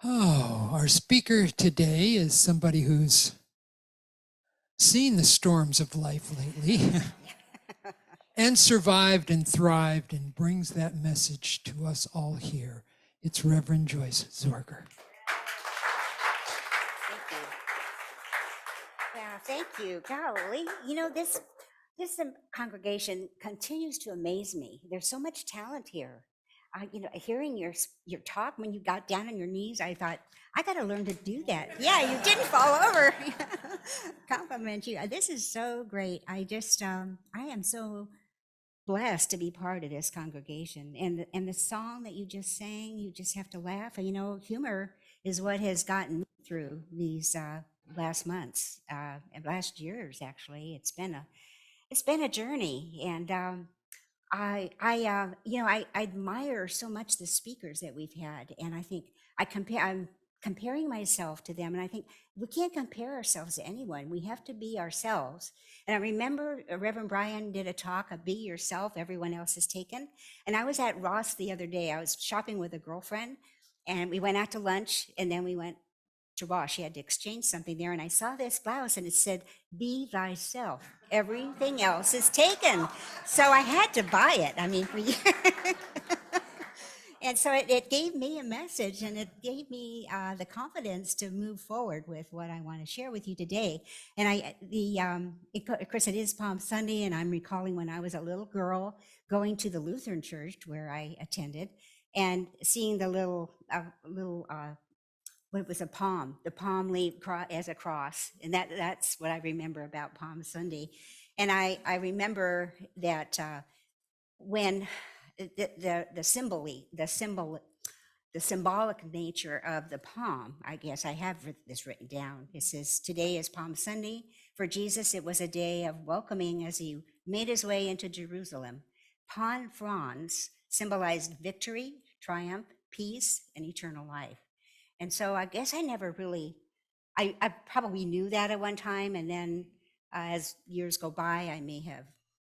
Oh, our speaker today is somebody who's seen the storms of life lately and survived and thrived and brings that message to us all here. It's Reverend Joyce Zorger. Thank you. Yeah, thank you. Golly, this congregation continues to amaze me. There's so much talent here. Hearing your talk when you got down on your knees, I thought I got to learn to do that. Yeah, you didn't fall over. Compliment you. This is so great. I am so blessed to be part of this congregation. And the song that you just sang, you just have to laugh. And humor is what has gotten me through these last months and last years. Actually, it's been a journey, and I admire so much the speakers that we've had, and I think I'm comparing myself to them, and I think we can't compare ourselves to anyone. We have to be ourselves. And I remember Reverend Brian did a talk of be yourself, everyone else is taken. And I was at Ross the other day. I was shopping with a girlfriend, and we went out to lunch, and then we went to Ross. She had to exchange something there, and I saw this blouse, and it said, "Be thyself. Everything else is taken." So I had to buy it. I mean, and so it gave me a message, and it gave me the confidence to move forward with what I want to share with you today. And of course, it is Palm Sunday, and I'm recalling when I was a little girl going to the Lutheran church where I attended, and seeing the it was the palm leaf as a cross. And that's what I remember about Palm Sunday. And I remember that when the symbolic nature of the palm, I guess I have this written down. It says, today is Palm Sunday. For Jesus, it was a day of welcoming as he made his way into Jerusalem. Palm fronds symbolized victory, triumph, peace, and eternal life. And so I guess I never really, I probably knew that at one time. And then as years go by, I may have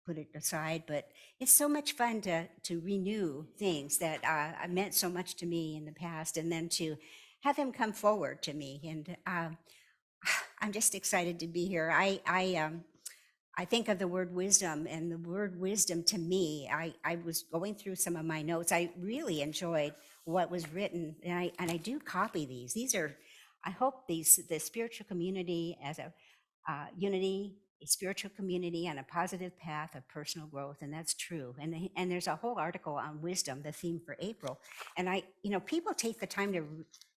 put it aside, but it's so much fun to renew things that meant so much to me in the past, and then to have them come forward to me. And I'm just excited to be here. I think of the word wisdom, and the word wisdom to me, I was going through some of my notes. I really enjoyed what was written, and I do copy these. These are, I hope the spiritual community as a unity, a spiritual community on a positive path of personal growth, and that's true. And there's a whole article on wisdom, the theme for April. And people take the time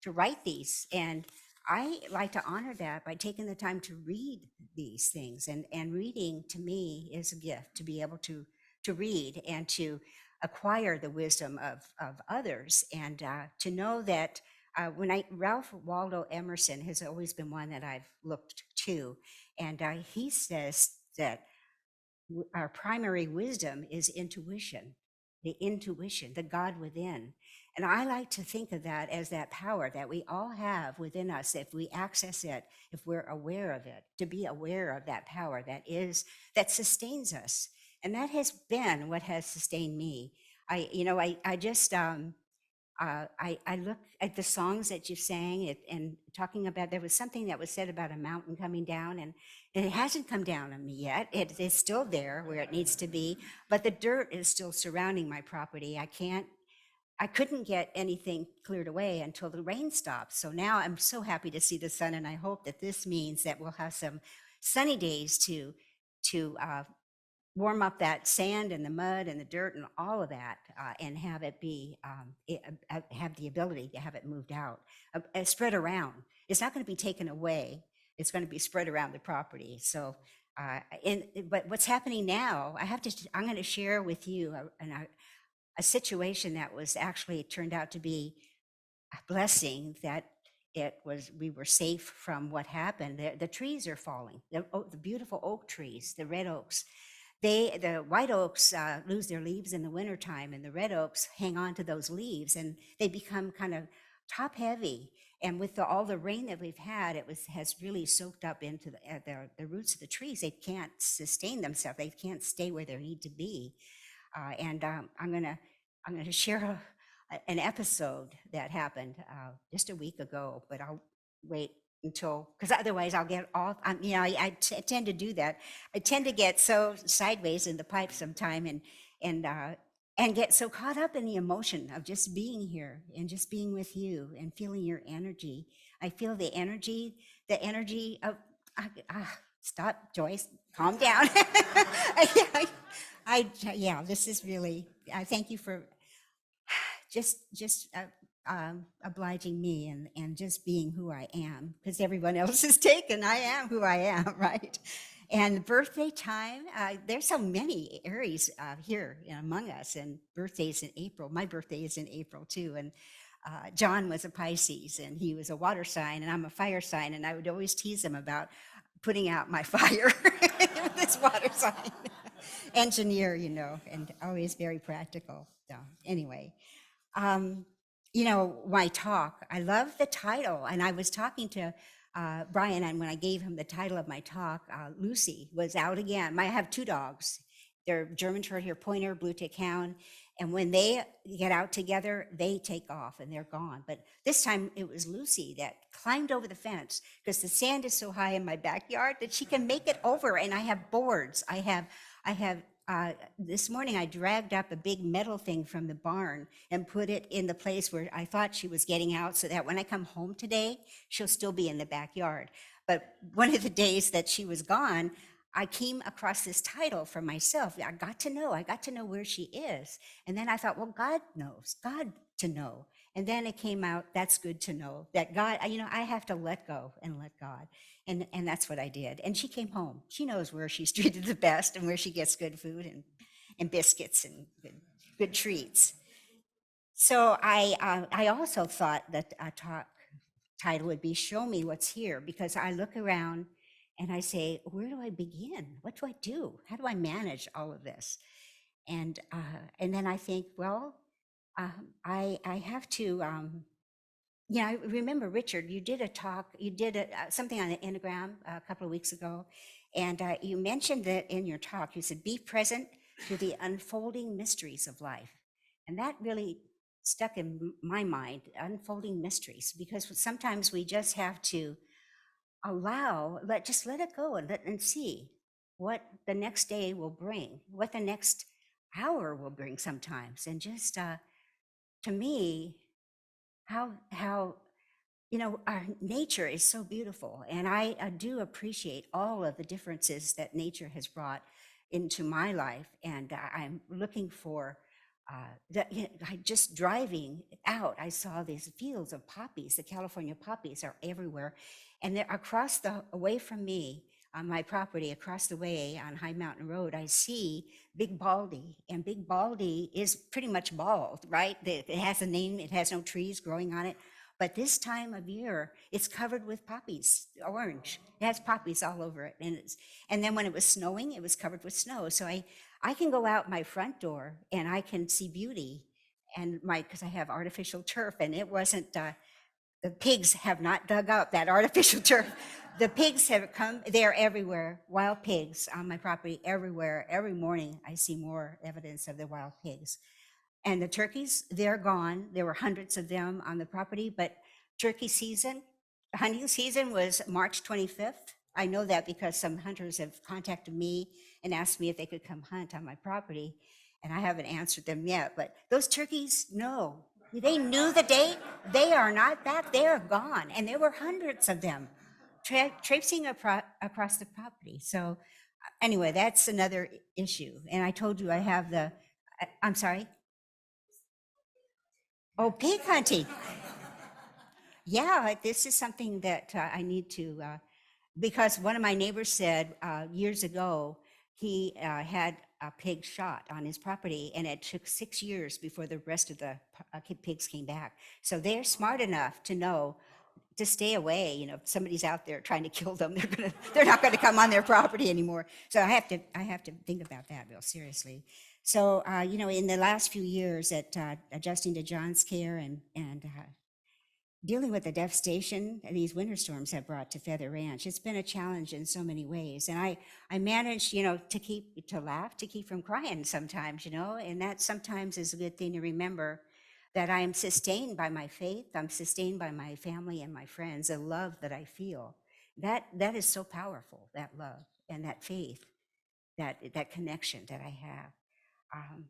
to write these, and I like to honor that by taking the time to read these things. And reading to me is a gift, to be able to read and to acquire the wisdom of others, and to know that Ralph Waldo Emerson has always been one that I've looked to, and he says that our primary wisdom is intuition, the God within. And I like to think of that as that power that we all have within us. If we access it, if we're aware of it, to be aware of that power that sustains us. And that has been what has sustained me. I just, I look at the songs that you sang and talking about, there was something that was said about a mountain coming down, and it hasn't come down on me yet. It is still there where it needs to be, but the dirt is still surrounding my property. I couldn't get anything cleared away until the rain stopped. So now I'm so happy to see the sun, and I hope that this means that we'll have some sunny days to warm up that sand and the mud and the dirt and all of that, and have it be have the ability to have it moved out, spread around. It's not going to be taken away. It's going to be spread around the property. So, but what's happening now? I'm going to share with you a situation that was actually turned out to be a blessing. That we were safe from what happened. The trees are falling. The beautiful oak trees, the red oaks. The white oaks lose their leaves in the wintertime, and the red oaks hang on to those leaves, and they become kind of top heavy. And with all the rain that we've had, has really soaked up into the roots of the trees. They can't sustain themselves. They can't stay where they need to be. And I'm gonna share an episode that happened just a week ago, but I'll wait until, because otherwise I'll get off. Tend to do that. I tend to get so sideways in the pipe sometime, and and get so caught up in the emotion of just being here and just being with you and feeling your energy. I feel the energy of. Stop, Joyce. Calm down. Yeah, this is really. I thank you for just obliging me and just being who I am, because everyone else is taken. I am who I am, right? And birthday time, there's so many Aries here among us, and birthdays in April. My birthday is in April too, and John was a Pisces, and he was a water sign, and I'm a fire sign, and I would always tease him about putting out my fire with this water sign. Engineer, and always very practical. So anyway, um, my talk, I love the title. And I was talking to Brian, and when I gave him the title of my talk, Lucy was out again. I have two dogs. They're German short hair pointer, blue tick hound. And when they get out together, they take off and they're gone. But this time it was Lucy that climbed over the fence, because the sand is so high in my backyard that she can make it over. And I have boards. I have this morning I dragged up a big metal thing from the barn and put it in the place where I thought she was getting out, so that when I come home today, she'll still be in the backyard. But one of the days that she was gone, I came across this title for myself. I got to know where she is. And then I thought, well, God knows, God to know. And then it came out, that's good to know, that God, I have to let go and let God. And that's what I did. And she came home. She knows where she's treated the best and where she gets good food and biscuits and good treats. So I also thought that a talk title would be Show Me What's Here, because I look around and I say, where do I begin? What do I do? How do I manage all of this? And then I think, well, I have to. Yeah, I remember, Richard, you did a talk, you did something on the Enneagram a couple of weeks ago, and you mentioned that in your talk. You said, be present to the unfolding mysteries of life. And that really stuck in my mind, unfolding mysteries, because sometimes we just have to just let it go and see what the next day will bring, what the next hour will bring sometimes. And just to me, how our nature is so beautiful, and I do appreciate all of the differences that nature has brought into my life. And I'm looking for just driving out, I saw these fields of poppies. The California poppies are everywhere, and they're away from me, on my property across the way on High Mountain Road. I see Big Baldy, and Big Baldy is pretty much bald, right? It has a name, it has no trees growing on it. But this time of year, it's covered with poppies, orange. It has poppies all over it. And then when it was snowing, it was covered with snow. So I can go out my front door and I can see beauty, and because I have artificial turf, and it wasn't, the pigs have not dug up that artificial turf. The pigs have come, they're everywhere, wild pigs on my property everywhere. Every morning I see more evidence of the wild pigs. And the turkeys, they're gone. There were hundreds of them on the property, but turkey season, hunting season was March 25th. I know that because some hunters have contacted me and asked me if they could come hunt on my property, and I haven't answered them yet. But those turkeys, no, they knew the date. They are not back. They are gone. And there were hundreds of them traipsing across the property. So anyway, that's another issue. And I told you I have I'm sorry? Oh, pig hunting. Yeah, this is something that I need to, because one of my neighbors said years ago, he had a pig shot on his property, and it took 6 years before the rest of the pigs came back. So they're smart enough to know to stay away. If somebody's out there trying to kill them, they're not going to come on their property anymore. So I have to think about that real seriously. So in the last few years at adjusting to John's care and dealing with the devastation these winter storms have brought to Feather Ranch, it's been a challenge in so many ways. And I managed, to laugh, to keep from crying sometimes, and that sometimes is a good thing to remember, that I am sustained by my faith. I'm sustained by my family and my friends, the love that I feel. That is so powerful, that love and that faith, that connection that I have. Um,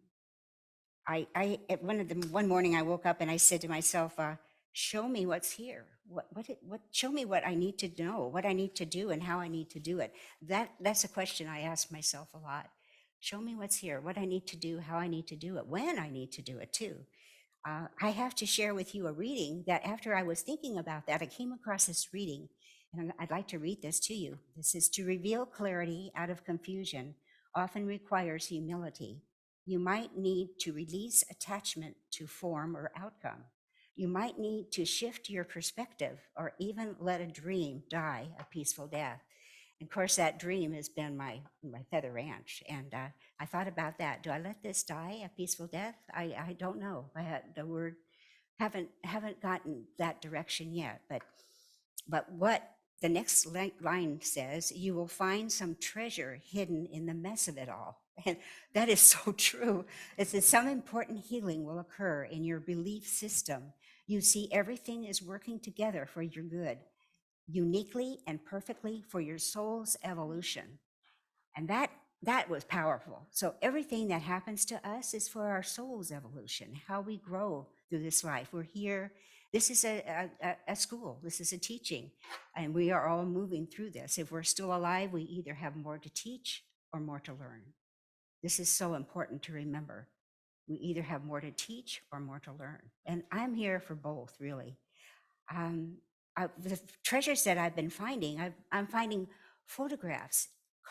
at one morning I woke up and I said to myself, show me what's here. Show me what I need to know, what I need to do and how I need to do it. That's a question I ask myself a lot. Show me what's here, what I need to do, how I need to do it, when I need to do it too. I have to share with you a reading that after I was thinking about that, I came across this reading, and I'd like to read this to you. This is: to reveal clarity out of confusion often requires humility. You might need to release attachment to form or outcome. You might need to shift your perspective or even let a dream die a peaceful death. And of course, that dream has been my feather ranch. And I thought about that. Do I let this die a peaceful death? I don't know. I had the word, haven't gotten that direction yet. But what the next line says, you will find some treasure hidden in the mess of it all. And that is so true. It says some important healing will occur in your belief system. You see, everything is working together for your good, uniquely and perfectly for your soul's evolution. And that was powerful. So everything that happens to us is for our soul's evolution, how we grow through this life. We're here. This is a school. This is a teaching. And we are all moving through this. If we're still alive, we either have more to teach or more to learn. This is so important to remember. We either have more to teach or more to learn. And I'm here for both, really. The treasures that I've been finding, I'm finding photographs,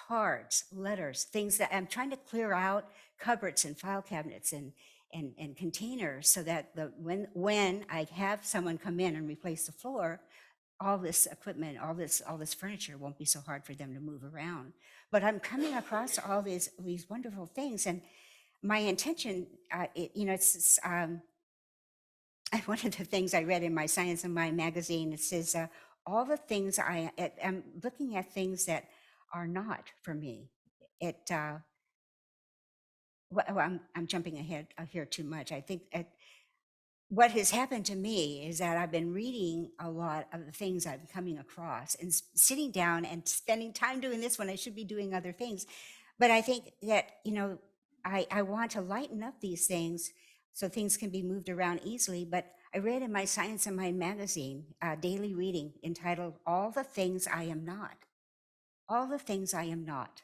cards, letters, things that I'm trying to clear out, cupboards and file cabinets and containers, so that when I have someone come in and replace the floor, all this equipment, all this furniture won't be so hard for them to move around. But I'm coming across all these wonderful things, and my intention, it's one of the things I read in my Science and Mind magazine, it says, all the things I'm looking at things that are not for me. I'm jumping ahead here too much. I think what has happened to me is that I've been reading a lot of the things I'm coming across and sitting down and spending time doing this when I should be doing other things. But I think that, I want to lighten up these things so things can be moved around easily. But I read in my Science and Mind magazine, daily reading entitled, All the Things I Am Not. All the Things I Am Not.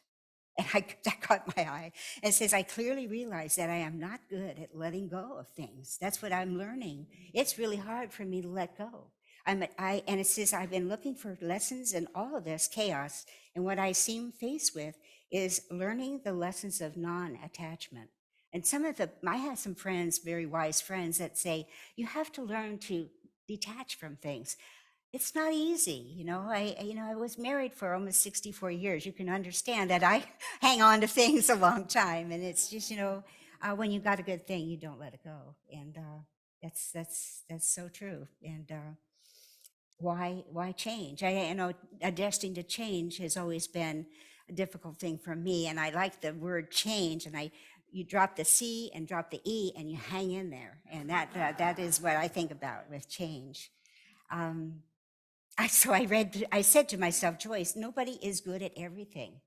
And that caught my eye. It says, I clearly realize that I am not good at letting go of things. That's what I'm learning. It's really hard for me to let go. And it says, I've been looking for lessons in all of this chaos. And what I seem faced with is learning the lessons of non-attachment. And I have some friends, very wise friends, that say, you have to learn to detach from things. It's not easy. I was married for almost 64 years. You can understand that I hang on to things a long time. And it's just, when you got a good thing, you don't let it go. And that's so true. And why change? Adjusting to change has always been a difficult thing for me. And I like the word change. And you drop the C and drop the E and you hang in there. And that is what I think about with change. I said to myself, Joyce, nobody is good at everything.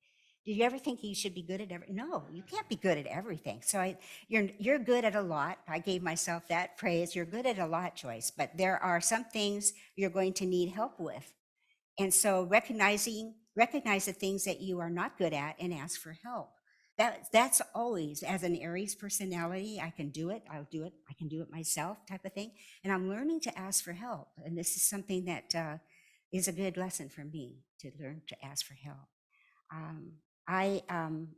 Do you ever think you should be good at everything? No, you can't be good at everything. So you're good at a lot. I gave myself that praise. You're good at a lot, Joyce, but there are some things you're going to need help with. And so recognize the things that you are not good at and ask for help. That's always, as an Aries personality, I can do it, I'll do it, I can do it myself type of thing. And I'm learning to ask for help. And this is something that is a good lesson for me, to learn to ask for help. I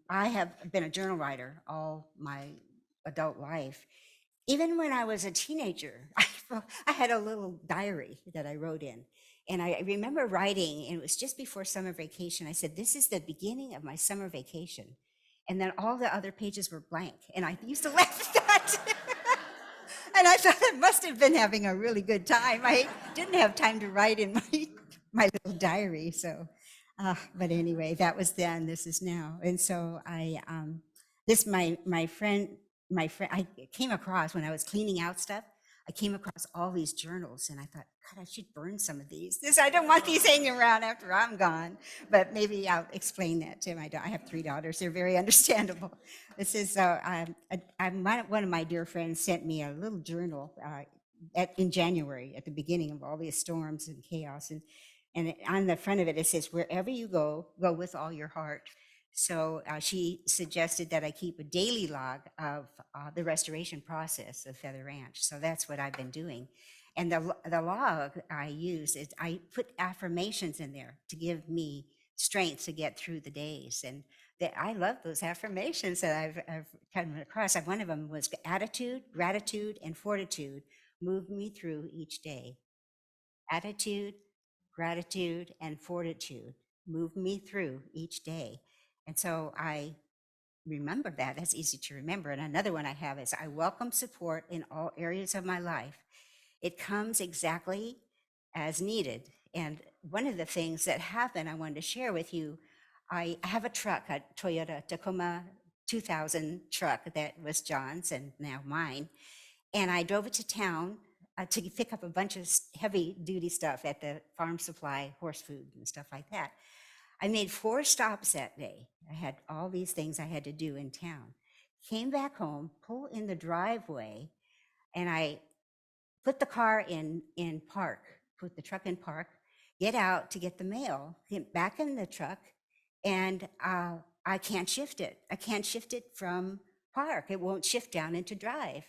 have been a journal writer all my adult life. Even when I was a teenager, I had a little diary that I wrote in. And I remember writing, and it was just before summer vacation. I said, this is the beginning of my summer vacation. And then all the other pages were blank. And I used to laugh at that. And I thought I must have been having a really good time. I didn't have time to write in my little diary. So, but anyway, that was then, this is now. And so my friend, I came across when I was cleaning out stuff. I came across all these journals and I thought, God, I should burn some of these. I don't want these hanging around after I'm gone. But maybe I'll explain that to I have 3 daughters. They're very understandable. This is, one of my dear friends sent me a little journal in January at the beginning of all these storms and chaos. And on the front of it, it says, wherever you go, go with all your heart. So she suggested that I keep a daily log of the restoration process of Feather Ranch. So that's what I've been doing. And the log I use is I put affirmations in there to give me strength to get through the days. And I love those affirmations that I've come across. One of them was attitude, gratitude, and fortitude move me through each day. Attitude, gratitude, and fortitude move me through each day. And so I remember that. That's easy to remember. And another one I have is I welcome support in all areas of my life. It comes exactly as needed. And one of the things that happened, I wanted to share with you, I have a truck, a Toyota Tacoma 2000 truck that was John's and now mine. And I drove it to town to pick up a bunch of heavy duty stuff at the farm supply, horse food and stuff like that. I made 4 stops that day. I had all these things I had to do in town. Came back home, pull in the driveway, and I put the car in park, put the truck in park, get out to get the mail, get back in the truck, and I can't shift it. I can't shift it from park. It won't shift down into drive.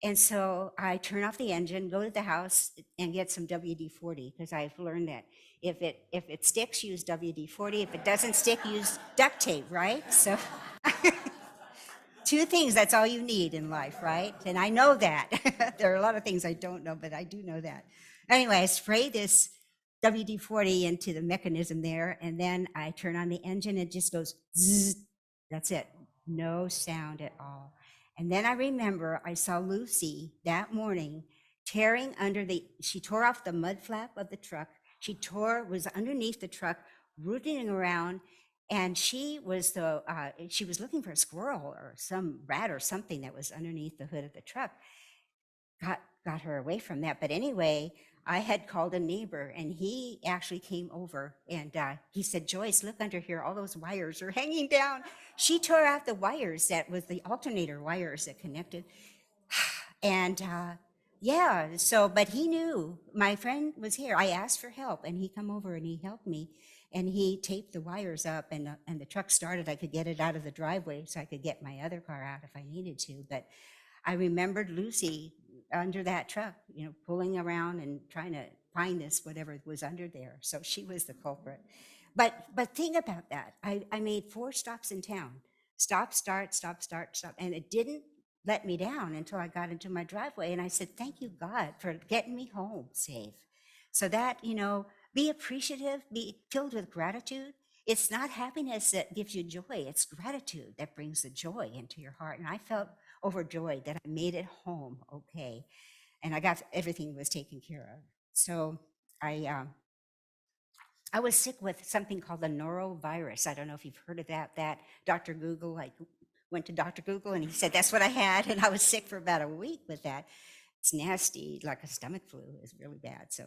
And so I turn off the engine, go to the house and get some WD-40 because I've learned that if it sticks, use WD-40. If it doesn't stick, use duct tape, right? So 2 things, that's all you need in life, right? And I know that. There are a lot of things I don't know, but I do know that. Anyway, I spray this WD-40 into the mechanism there, and then I turn on the engine, it just goes zzz. That's it. No sound at all. And then I remember I saw Lucy that morning she tore off the mud flap of the truck. Was underneath the truck, rooting around, and she was looking for a squirrel or some rat or something that was underneath the hood of the truck. Got her away from that. But anyway, I had called a neighbor and he actually came over and he said, Joyce, look under here. All those wires are hanging down. She tore out the wires that was the alternator wires that connected. And but he knew my friend was here. I asked for help and he come over and he helped me and he taped the wires up and the truck started. I could get it out of the driveway so I could get my other car out if I needed to. But I remembered Lucy under that truck, pulling around and trying to find whatever was under there. So she was the culprit. But think about that. I made 4 stops in town. Stop, start, stop, start, stop. And it didn't let me down until I got into my driveway. And I said, thank you, God, for getting me home safe. So that, be appreciative, be filled with gratitude. It's not happiness that gives you joy. It's gratitude that brings the joy into your heart. And I felt overjoyed that I made it home okay. And everything was taken care of. So I was sick with something called the norovirus. I don't know if you've heard of that. Dr. Google, I went to Dr. Google and he said, that's what I had. And I was sick for about a week with that. It's nasty, like a stomach flu. It's really bad. So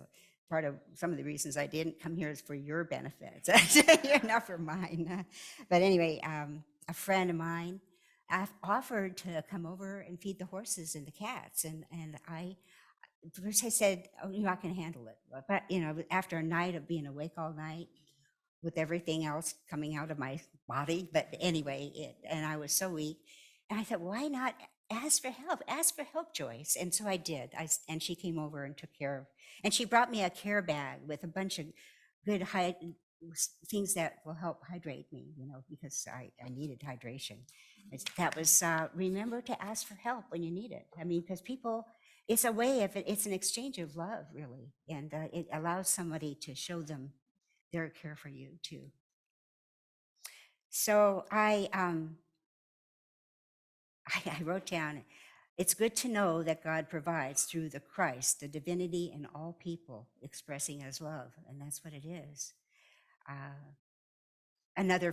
part of some of the reasons I didn't come here is for your benefits, not for mine. But anyway, a friend of mine offered to come over and feed the horses and the cats. And first I said, I can handle it. But, after a night of being awake all night with everything else coming out of my body. But anyway, and I was so weak. And I thought, why not ask for help? Ask for help, Joyce. And so I did. And she came over and took care of, and she brought me a care bag with a bunch of good things that will help hydrate me, because I needed hydration. That was, remember to ask for help when you need it. I mean, because people, it's a way of it's an exchange of love, really. And it allows somebody to show them their care for you too. So I wrote down, it's good to know that God provides through the Christ, the divinity in all people, expressing his love. And that's what it is. Another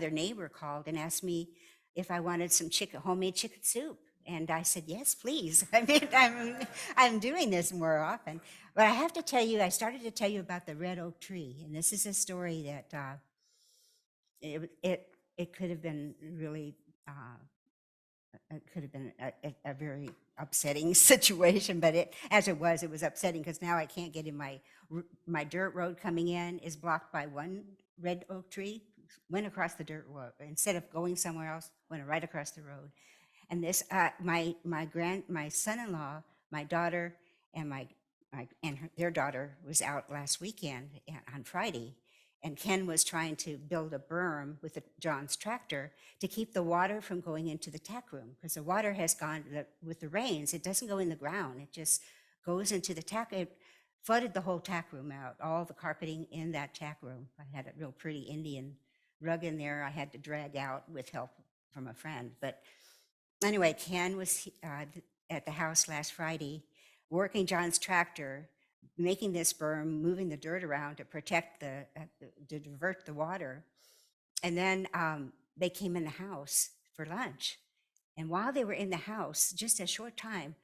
neighbor called and asked me if I wanted some homemade chicken soup. And I said, yes, please. I mean, I'm doing this more often. But I have to tell you, I started to tell you about the red oak tree. And this is a story that it could have been really, it could have been a very upsetting situation. But as it was upsetting because now I can't get in my dirt road coming in is blocked by one red oak tree. Went across the dirt road. Instead of going somewhere else, went right across the road. And this, my son-in-law, my daughter, and their daughter was out last weekend on Friday, and Ken was trying to build a berm with John's tractor to keep the water from going into the tack room because the water has gone with the rains. It doesn't go in the ground; it just goes into the tack. It flooded the whole tack room out, all the carpeting in that tack room. I had a real pretty Indian rug in there. I had to drag out with help from a friend, but. Anyway, Ken was at the house last Friday, working John's tractor, making this berm, moving the dirt around to protect to divert the water. And then they came in the house for lunch. And while they were in the house, just a short time,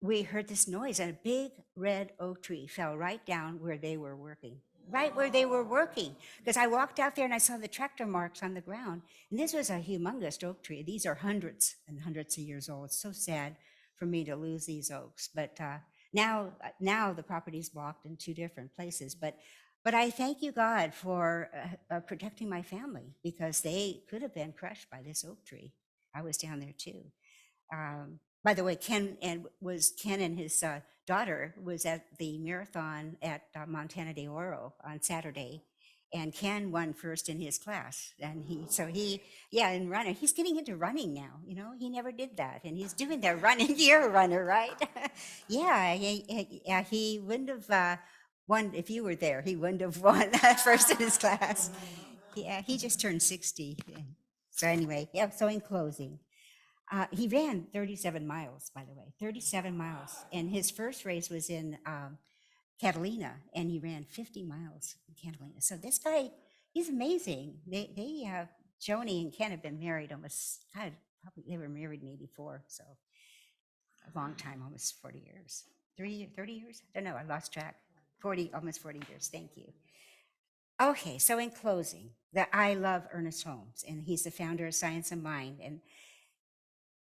we heard this noise and a big red oak tree fell right down where they were working. Right where they were working, because I walked out there and I saw the tractor marks on the ground. And this was a humongous oak tree. These are hundreds and hundreds of years old. It's so sad for me to lose these oaks. But now the property's blocked in two different places. But I thank you, God, for protecting my family because they could have been crushed by this oak tree. I was down there too. By the way, Ken and his daughter was at the marathon at Montana de Oro on Saturday, and Ken won first in his class. And in running, he's getting into running now. You know, he never did that, and he's doing that running. You're a runner, right? Yeah, he wouldn't have won if you were there. He wouldn't have won first in his class. Yeah, he just turned 60. So anyway, yeah. So in closing. He ran 37 miles, by the way, 37 miles. And his first race was in Catalina, and he ran 50 miles in Catalina. So this guy, he's amazing. Joni and Ken have been married almost, God, probably they were married in 84, so a long time, almost 40 years. 30 years? I don't know, I lost track. Almost 40 years, thank you. Okay, so in closing, I love Ernest Holmes, and he's the founder of Science of Mind.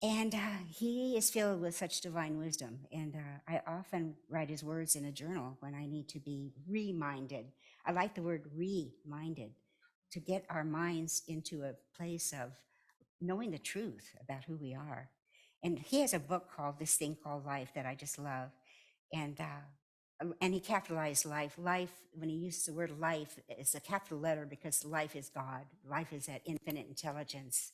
And he is filled with such divine wisdom. And I often write his words in a journal when I need to be reminded. I like the word reminded, to get our minds into a place of knowing the truth about who we are. And he has a book called This Thing Called Life that I just love. And he capitalized life. Life, when he uses the word life, it's a capital letter because life is God. Life is that infinite intelligence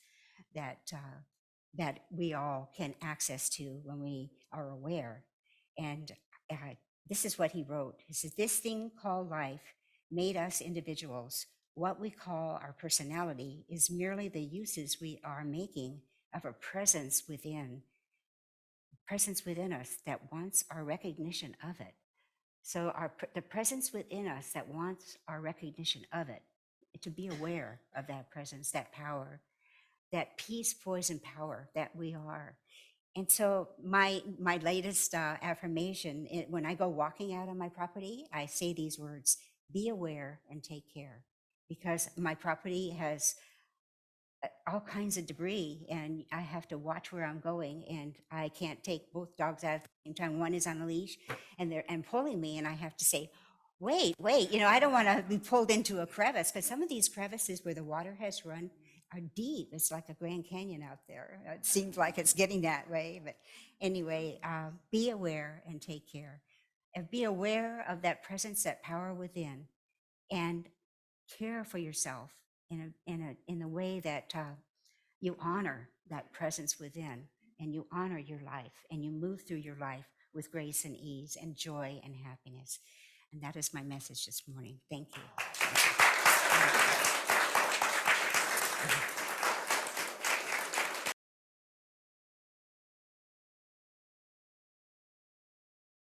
that we all can access to when we are aware. And this is what he wrote. He says, this thing called life made us individuals. What we call our personality is merely the uses we are making of a presence within us that wants our recognition of it. So the presence within us that wants our recognition of it, to be aware of that presence, that power, that peace, poise, and power that we are. And so my latest affirmation, when I go walking out on my property, I say these words: be aware and take care, because my property has all kinds of debris and I have to watch where I'm going, and I can't take both dogs out at the same time. One is on a leash and they're pulling me, and I have to say, wait, I don't want to be pulled into a crevice, because some of these crevices where the water has run are deep. It's like a Grand Canyon out there. It seems like it's getting that way. But anyway, be aware and take care. And be aware of that presence, that power within, and care for yourself in a way that you honor that presence within, and you honor your life, and you move through your life with grace and ease and joy and happiness. And that is my message this morning. Thank you.